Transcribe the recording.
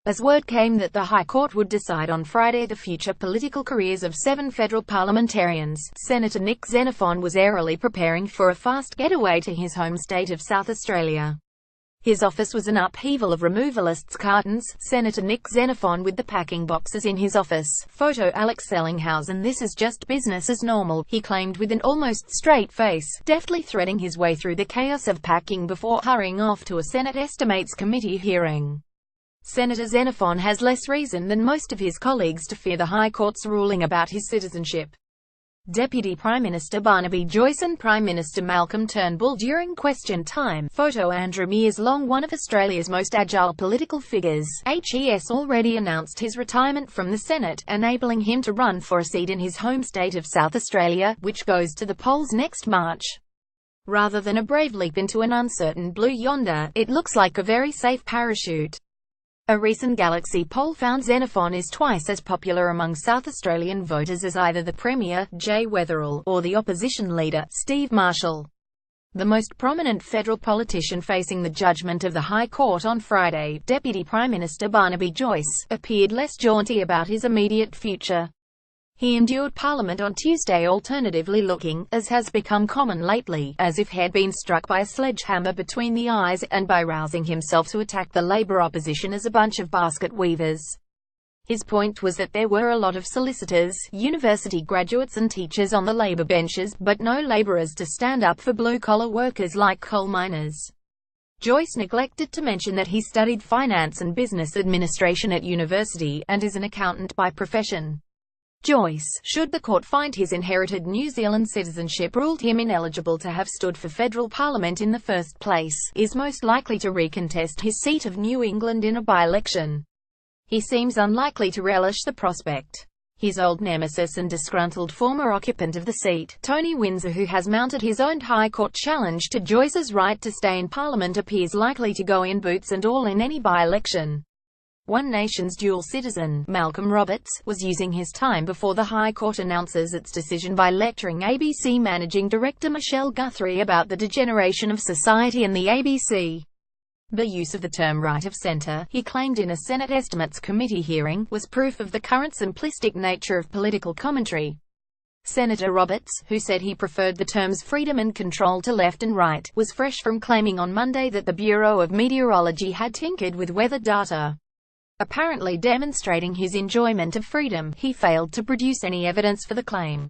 as word came that the High Court would decide on Friday the future political careers of 7 federal parliamentarians. Senator Nick Xenophon was airily preparing for a fast getaway to his home state of South Australia. His office was an upheaval of removalists' cartons. Senator Nick Xenophon with the packing boxes in his office. Photo Alex Sellinghausen. This is just business as normal, he claimed with an almost straight face, deftly threading his way through the chaos of packing before hurrying off to a Senate Estimates Committee hearing. Senator Xenophon has less reason than most of his colleagues to fear the High Court's ruling about his citizenship. Deputy Prime Minister Barnaby Joyce and Prime Minister Malcolm Turnbull during question time. Photo Andrew Mears Long. One of Australia's most agile political figures, HES already announced his retirement from the Senate, enabling him to run for a seat in his home state of South Australia, which goes to the polls next March. Rather than a brave leap into an uncertain blue yonder, it looks like a very safe parachute. A recent Galaxy poll found Xenophon is twice as popular among South Australian voters as either the Premier, Jay Weatherill, or the opposition leader, Steve Marshall. The most prominent federal politician facing the judgment of the High Court on Friday, Deputy Prime Minister Barnaby Joyce, appeared less jaunty about his immediate future. He endured Parliament on Tuesday alternatively looking, as has become common lately, as if he'd been struck by a sledgehammer between the eyes, and by rousing himself to attack the Labour opposition as a bunch of basket weavers. His point was that there were a lot of solicitors, university graduates and teachers on the Labour benches, but no Labourers to stand up for blue-collar workers like coal miners. Joyce neglected to mention that he studied finance and business administration at university, and is an accountant by profession. Joyce, should the court find his inherited New Zealand citizenship ruled him ineligible to have stood for federal parliament in the first place, is most likely to recontest his seat of New England in a by-election. He seems unlikely to relish the prospect. His old nemesis and disgruntled former occupant of the seat, Tony Windsor, who has mounted his own High Court challenge to Joyce's right to stay in Parliament, appears likely to go in boots and all in any by-election. One Nation's dual citizen, Malcolm Roberts, was using his time before the High Court announces its decision by lecturing ABC Managing Director Michelle Guthrie about the degeneration of society and the ABC. The use of the term right of centre, he claimed in a Senate Estimates Committee hearing, was proof of the current simplistic nature of political commentary. Senator Roberts, who said he preferred the terms freedom and control to left and right, was fresh from claiming on Monday that the Bureau of Meteorology had tinkered with weather data. Apparently demonstrating his enjoyment of freedom, he failed to produce any evidence for the claim.